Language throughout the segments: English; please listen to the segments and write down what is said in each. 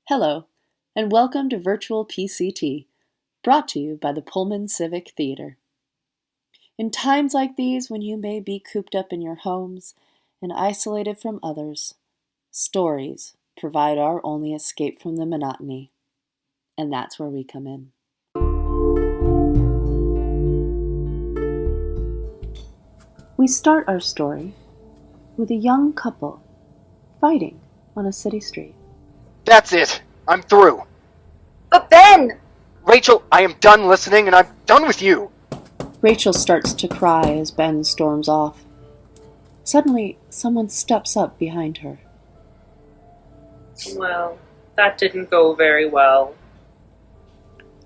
Hello, and welcome to Virtual PCT, brought to you by the Pullman Civic Theater. In times like these, when you may be cooped up in your homes and isolated from others, stories provide our only escape from the monotony. And that's where we come in. We start our story with a young couple fighting on a city street. That's it. I'm through. But Ben! Rachel, I am done listening and I'm done with you. Rachel starts to cry as Ben storms off. Suddenly, someone steps up behind her. Well, that didn't go very well.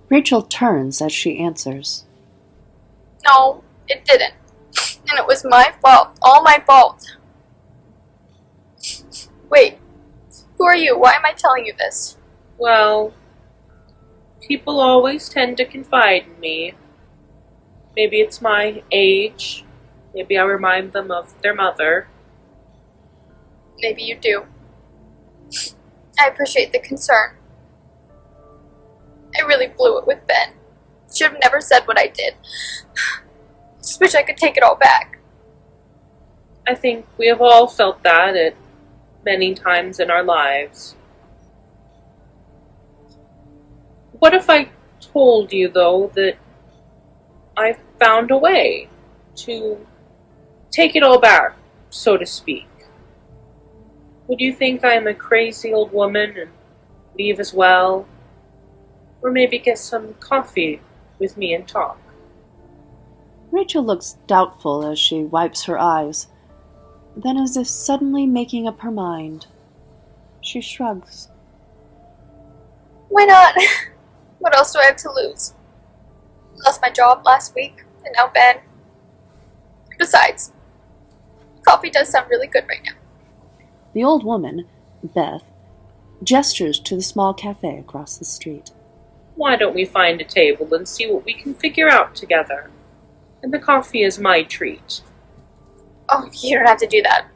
Rachel turns as she answers. No, it didn't. And it was my fault. All my fault. Wait. Who are you? Why am I telling you this? Well, people always tend to confide in me. Maybe it's my age. Maybe I remind them of their mother. Maybe you do. I appreciate the concern. I really blew it with Ben. Should have never said what I did. Just wish I could take it all back. I think we have all felt that at many times in our lives. What if I told you, though, that I found a way to take it all back, so to speak? Would you think I'm a crazy old woman and leave as well? Or maybe get some coffee with me and talk? Rachel looks doubtful as she wipes her eyes. Then, as if suddenly making up her mind, she shrugs. Why not? What else do I have to lose? I lost my job last week, and now Ben. Besides, coffee does sound really good right now. The old woman, Beth, gestures to the small cafe across the street. Why don't we find a table and see what we can figure out together? And the coffee is my treat. Oh, you don't have to do that.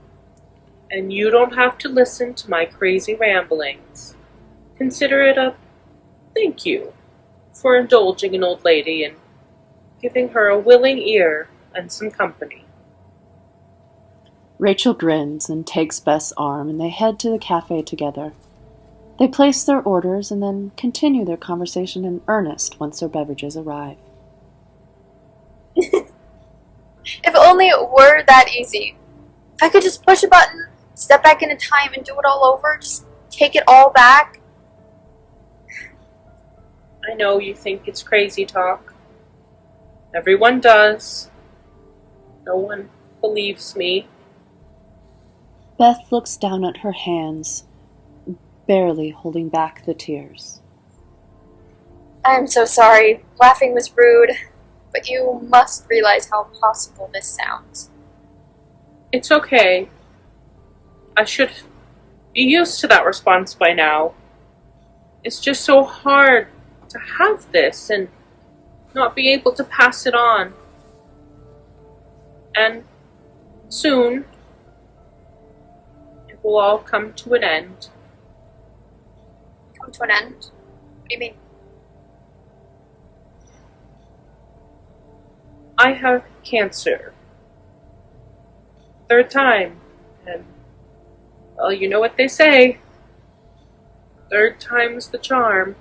And you don't have to listen to my crazy ramblings. Consider it a thank you for indulging an old lady and giving her a willing ear and some company. Rachel grins and takes Beth's arm, and they head to the cafe together. They place their orders and then continue their conversation in earnest once their beverages arrive. If only it were that easy. If I could just push a button, step back into time and do it all over, just take it all back. I know you think it's crazy talk. Everyone does. No one believes me. Beth looks down at her hands, barely holding back the tears. I'm so sorry. Laughing was rude. But you must realize how impossible this sounds. It's okay. I should be used to that response by now. It's just so hard to have this and not be able to pass it on. And soon, it will all come to an end. Come to an end? What do you mean? I have cancer. Third time. And, well, you know what they say. Third time's the charm.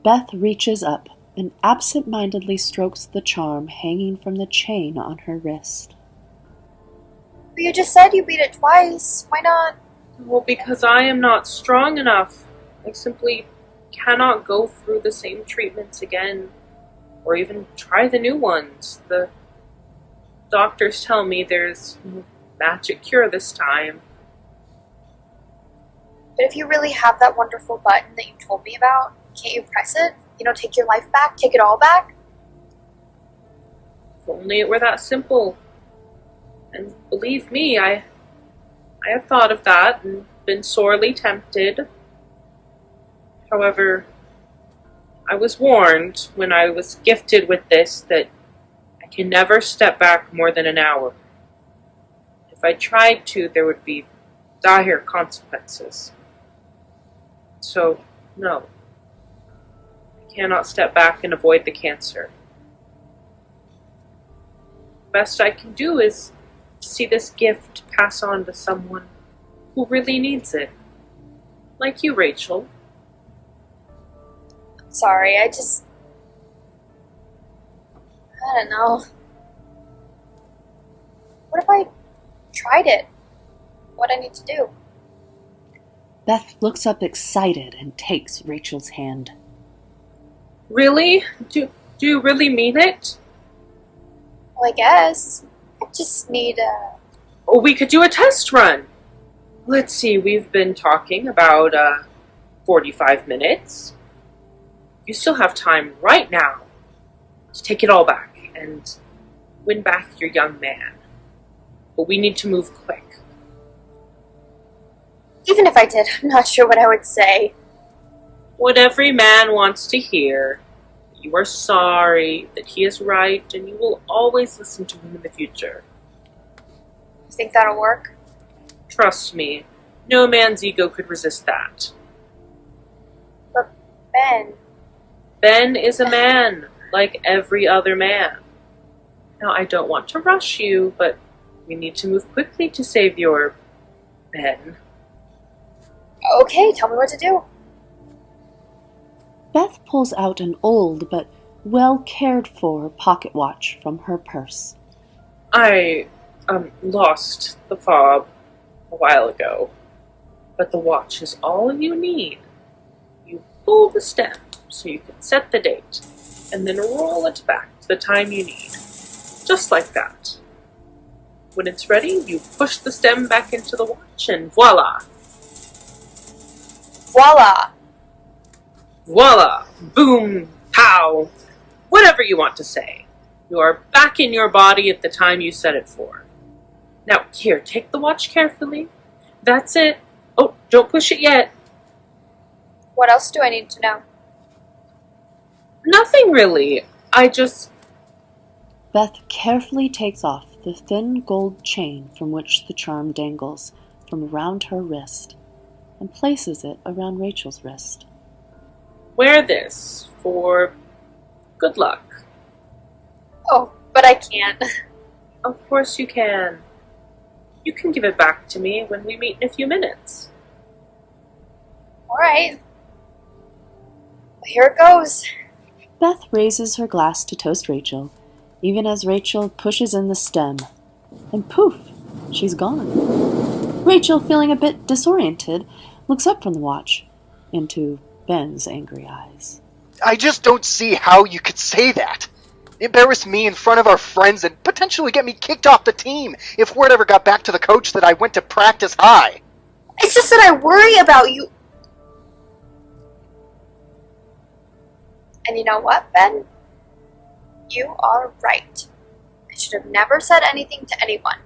Beth reaches up and absent-mindedly strokes the charm hanging from the chain on her wrist. But you just said you beat it twice. Why not? Well, because I am not strong enough. I simply cannot go through the same treatments again. Or even try the new ones. The doctors tell me there's no magic cure this time. But if you really have that wonderful button that you told me about, can't you press it? Take your life back? Take it all back? If only it were that simple. And believe me, I have thought of that and been sorely tempted. However, I was warned when I was gifted with this that I can never step back more than an hour. If I tried to, there would be dire consequences. So, no. I cannot step back and avoid the cancer. The best I can do is see this gift pass on to someone who really needs it. Like you, Rachel. Sorry, I don't know. What if I tried it? What I need to do? Beth looks up excited and takes Rachel's hand. Really? Do you really mean it? Well, I guess. I just need a... Or we could do a test run. Let's see, we've been talking about 45 minutes. You still have time right now to take it all back and win back your young man. But we need to move quick. Even if I did, I'm not sure what I would say. What every man wants to hear. You are sorry, that he is right, and you will always listen to him in the future. You think that'll work? Trust me, no man's ego could resist that. But Ben... Ben is a man, like every other man. Now, I don't want to rush you, but we need to move quickly to save your Ben. Okay, tell me what to do. Beth pulls out an old but well-cared-for pocket watch from her purse. I lost the fob a while ago, but the watch is all you need. You pull the stem so you can set the date, and then roll it back to the time you need. Just like that. When it's ready, you push the stem back into the watch, and voila! Voila! Voila! Boom! Pow! Whatever you want to say. You are back in your body at the time you set it for. Now, here, take the watch carefully. That's it. Oh, don't push it yet. What else do I need to know? Nothing really. Beth carefully takes off the thin gold chain from which the charm dangles from around her wrist and places it around Rachel's wrist. Wear this for good luck. Oh, but I can't. Of course you can. You can give it back to me when we meet in a few minutes. Alright. Here it goes. Beth raises her glass to toast Rachel, even as Rachel pushes in the stem. And poof, she's gone. Rachel, feeling a bit disoriented, looks up from the watch into Ben's angry eyes. I just don't see how you could say that. Embarrass me in front of our friends and potentially get me kicked off the team if word ever got back to the coach that I went to practice high. It's just that I worry about you. And you know what, Ben? You are right. I should have never said anything to anyone.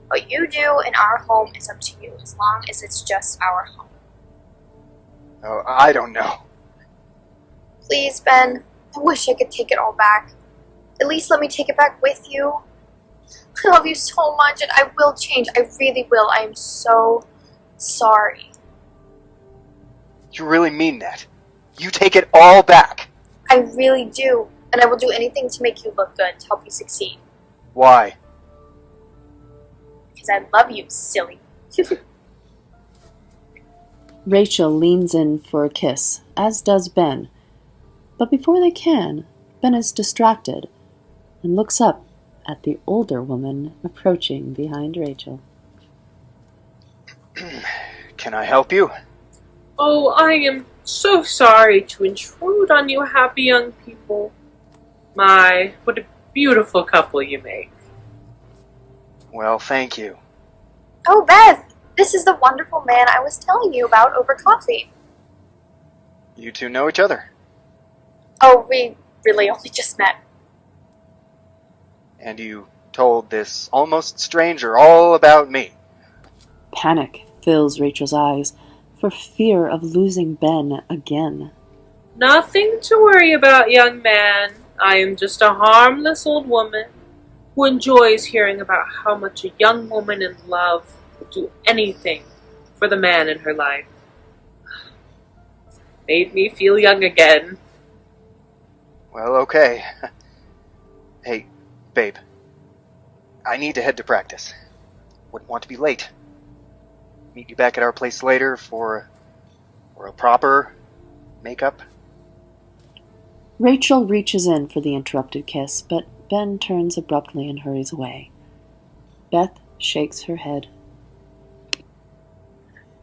What you do in our home is up to you, as long as it's just our home. Oh, I don't know. Please, Ben. I wish I could take it all back. At least let me take it back with you. I love you so much, and I will change. I really will. I am so sorry. You really mean that? You take it all back? I really do. And I will do anything to make you look good, to help you succeed. Why? Because I love you, silly. Rachel leans in for a kiss, as does Ben. But before they can, Ben is distracted and looks up at the older woman approaching behind Rachel. Can I help you? Oh, I am so sorry to intrude on you happy young people. My, what a beautiful couple you make. Well, thank you. Oh, Beth! This is the wonderful man I was telling you about over coffee. You two know each other? Oh, we really only just met. And you told this almost stranger all about me. Panic fills Rachel's eyes for fear of losing Ben again. Nothing to worry about, young man. I am just a harmless old woman who enjoys hearing about how much a young woman in love would do anything for the man in her life. Made me feel young again. Well, okay. Hey, babe. I need to head to practice. Wouldn't want to be late. Meet you back at our place later for a proper makeup. Rachel reaches in for the interrupted kiss, but Ben turns abruptly and hurries away. Beth shakes her head.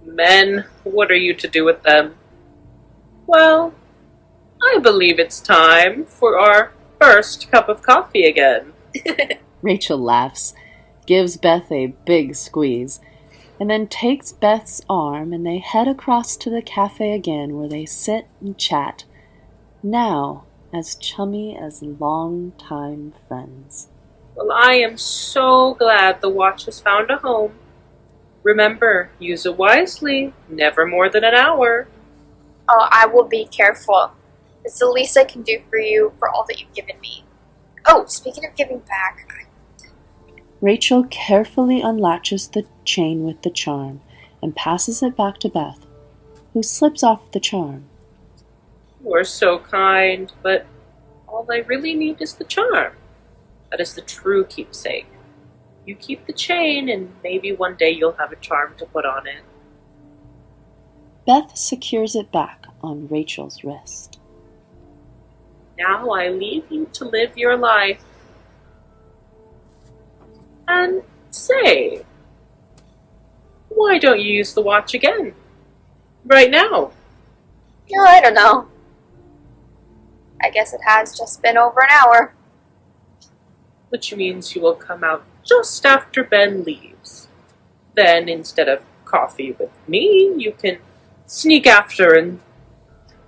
Men, what are you to do with them? Well, I believe it's time for our first cup of coffee again. Rachel laughs, gives Beth a big squeeze, and then takes Beth's arm and they head across to the cafe again where they sit and chat, now as chummy as long-time friends. Well, I am so glad the watch has found a home. Remember, use it wisely, never more than an hour. Oh, I will be careful. It's the least I can do for you for all that you've given me. Oh, speaking of giving back, Rachel carefully unlatches the chain with the charm and passes it back to Beth, who slips off the charm. You are so kind, but all I really need is the charm. That is the true keepsake. You keep the chain, and maybe one day you'll have a charm to put on it. Beth secures it back on Rachel's wrist. Now I leave you to live your life. And say, why don't you use the watch again? Right now. no, I don't know. I guess it has just been over an hour. Which means you will come out just after Ben leaves. Then, instead of coffee with me, you can sneak after and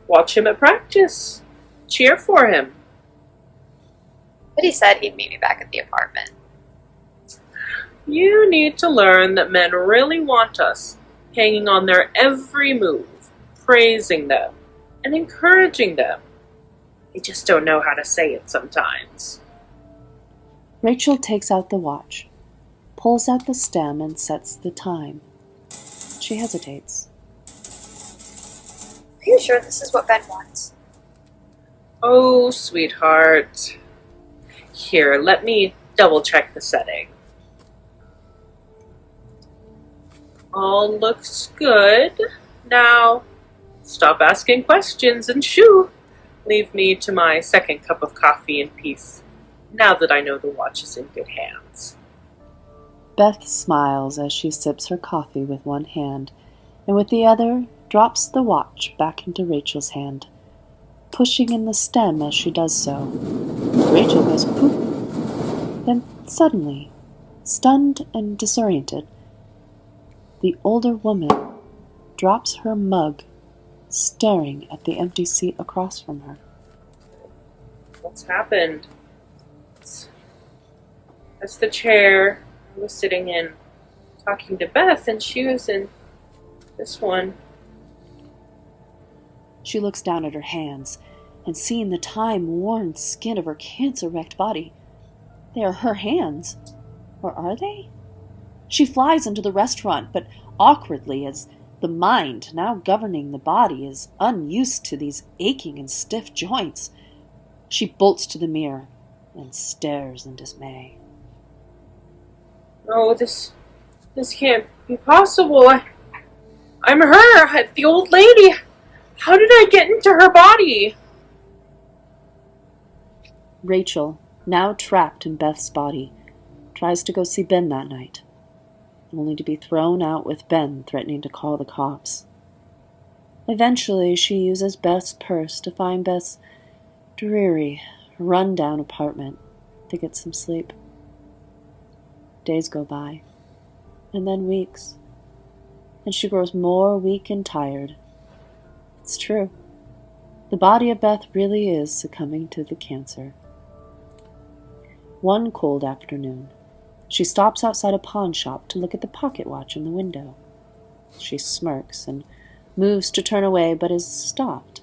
watch him at practice. Cheer for him. But he said he'd meet me back at the apartment. You need to learn that men really want us, hanging on their every move, praising them, and encouraging them. They just don't know how to say it sometimes. Rachel takes out the watch, pulls out the stem, and sets the time. She hesitates. Are you sure this is what Ben wants? Oh, sweetheart. Here, let me double-check the setting. All looks good. Now, stop asking questions and shoo! Leave me to my second cup of coffee in peace, now that I know the watch is in good hands. Beth smiles as she sips her coffee with one hand, and with the other drops the watch back into Rachel's hand, pushing in the stem as she does so. Rachel goes poof. Then suddenly, stunned and disoriented, the older woman drops her mug, staring at the empty seat across from her. What's happened? That's the chair I was sitting in, talking to Beth, and she was in this one. She looks down at her hands, and seeing the time-worn skin of her cancer-wrecked body, they are her hands. Or are they? She flies into the restaurant, but awkwardly, as the mind, now governing the body, is unused to these aching and stiff joints. She bolts to the mirror and stares in dismay. No, this can't be possible. I'm her, the old lady. How did I get into her body? Rachel, now trapped in Beth's body, tries to go see Ben that night, only to be thrown out with Ben threatening to call the cops. Eventually, she uses Beth's purse to find Beth's dreary, run-down apartment to get some sleep. Days go by, and then weeks, and she grows more weak and tired. It's true. The body of Beth really is succumbing to the cancer. One cold afternoon, she stops outside a pawn shop to look at the pocket watch in the window. She smirks and moves to turn away, but is stopped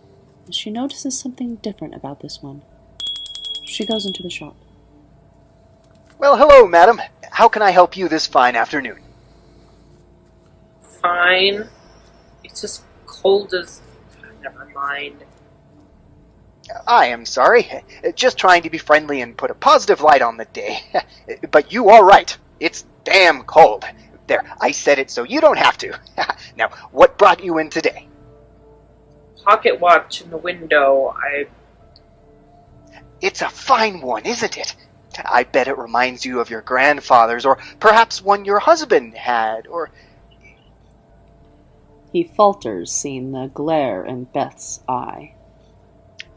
as she notices something different about this one. She goes into the shop. Well, hello, madam. How can I help you this fine afternoon? Fine. It's as cold as Never mind. I am sorry. Just trying to be friendly and put a positive light on the day. But you are right. It's damn cold. There, I said it so you don't have to. Now, what brought you in today? Pocket watch in the window. It's a fine one, isn't it? I bet it reminds you of your grandfather's, or perhaps one your husband had, or... He falters, seeing the glare in Beth's eye.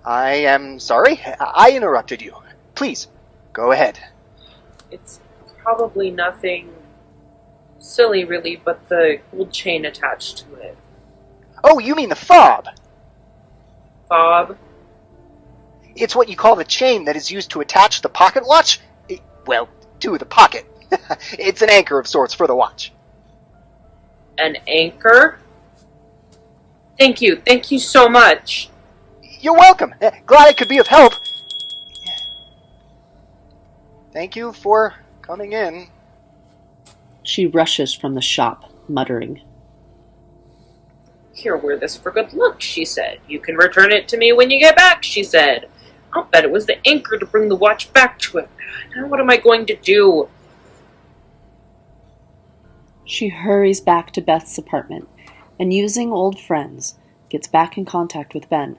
I am sorry. I interrupted you. Please, go ahead. It's probably nothing silly, really, but the gold chain attached to it. Oh, you mean the fob? Fob? It's what you call the chain that is used to attach the pocket watch? Well, to the pocket. It's an anchor of sorts for the watch. An anchor? Thank you so much. You're welcome. Glad I could be of help. Thank you for coming in. She rushes from the shop, muttering. Here, wear this for good luck, she said. You can return it to me when you get back, she said. I'll bet it was the anchor to bring the watch back to him. Now what am I going to do? She hurries back to Beth's apartment and, using old friends, gets back in contact with Ben,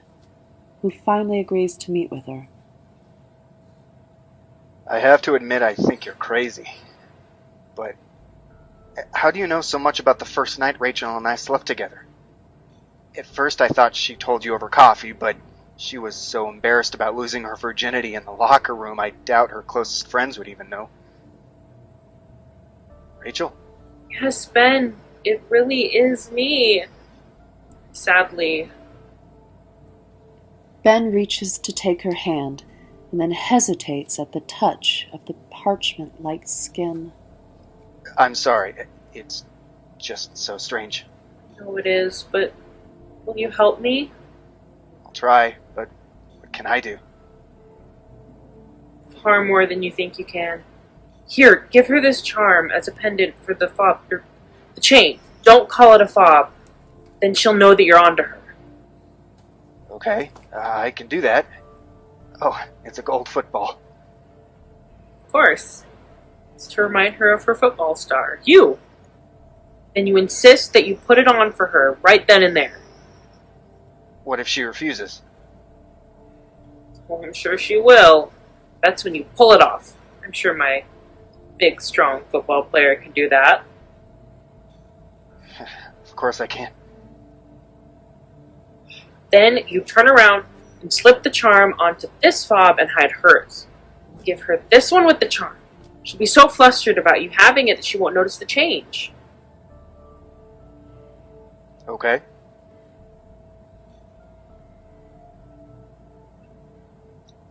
who finally agrees to meet with her. I have to admit I think you're crazy. But how do you know so much about the first night Rachel and I slept together? At first I thought she told you over coffee, but she was so embarrassed about losing her virginity in the locker room I doubt her closest friends would even know. Rachel? Yes, Ben, it really is me. Sadly. Ben reaches to take her hand and then hesitates at the touch of the parchment-like skin. I'm sorry. It's just so strange. I know it is, but will you help me? I'll try, but what can I do? Far more than you think you can. Here, give her this charm as a pendant for the fob, or the chain. Don't call it a fob. Then she'll know that you're onto her. Okay, I can do that. Oh, it's a gold football. Of course. It's to remind her of her football star. You! And you insist that you put it on for her right then and there. What if she refuses? Well, I'm sure she will. That's when you pull it off. I'm sure my big, strong football player can do that. Of course I can. Then you turn around and slip the charm onto this fob and hide hers. Give her this one with the charm. She'll be so flustered about you having it that she won't notice the change. Okay.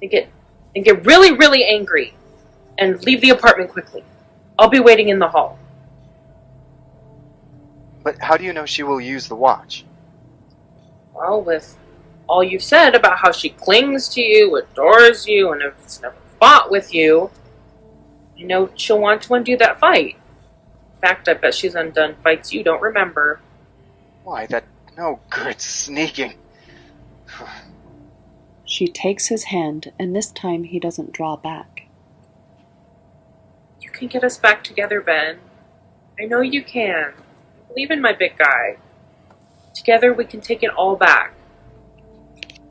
Then get really, really angry and leave the apartment quickly. I'll be waiting in the hall. But how do you know she will use the watch? Well, with all you've said about how she clings to you, adores you, and has never fought with you, you know she'll want to undo that fight. In fact, I bet she's undone fights you don't remember. Why, that no good sneaking. She takes his hand, and this time he doesn't draw back. You can get us back together, Ben. I know you can. I believe in my big guy. Together we can take it all back.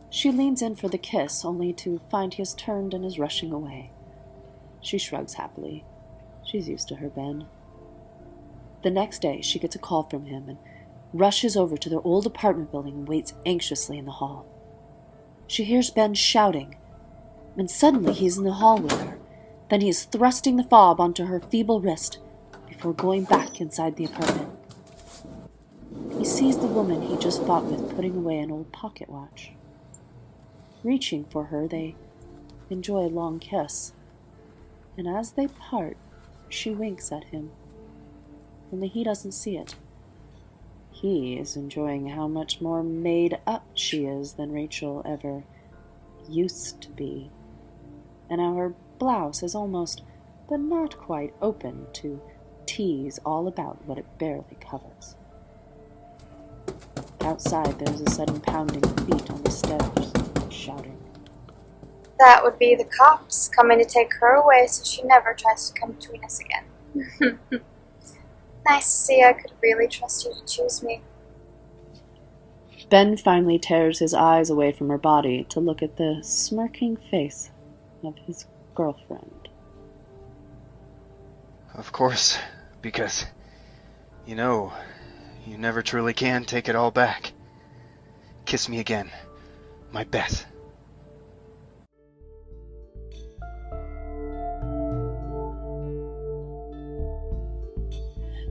She leans in for the kiss, only to find he has turned and is rushing away. She shrugs happily. She's used to her Ben. The next day, she gets a call from him and rushes over to their old apartment building and waits anxiously in the hall. She hears Ben shouting, and suddenly he's in the hall with her. Then he is thrusting the fob onto her feeble wrist before going back inside the apartment. He sees the woman he just fought with putting away an old pocket watch. Reaching for her, they enjoy a long kiss, and as they part, she winks at him. Only he doesn't see it. He is enjoying how much more made up she is than Rachel ever used to be, and how her blouse is almost, but not quite, open to tease all about what it barely covers. outside there is a sudden pounding of feet on the stairs, shouting. That would be the cops coming to take her away so she never tries to come between us again. Nice to see I could really trust you to choose me. Ben finally tears his eyes away from her body to look at the smirking face of his girlfriend. Of course, because, you know, you never truly can take it all back. Kiss me again, my Beth.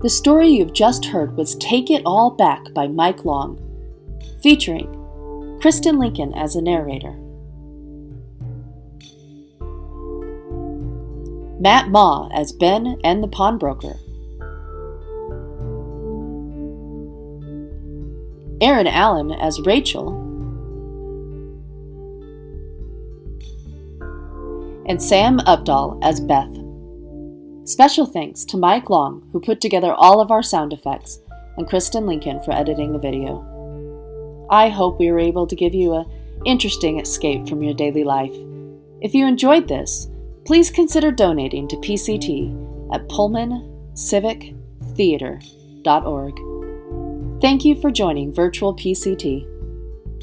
The story you've just heard was Take It All Back by Mike Long, featuring Kristen Lincoln as the narrator, Matt Ma as Ben and the pawnbroker, Aaron Allen as Rachel, and Sam Updahl as Beth. Special thanks to Mike Long, who put together all of our sound effects, and Kristen Lincoln for editing the video. I hope we were able to give you an interesting escape from your daily life. If you enjoyed this, please consider donating to PCT at PullmanCivicTheater.org. Thank you for joining Virtual PCT.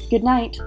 Good night.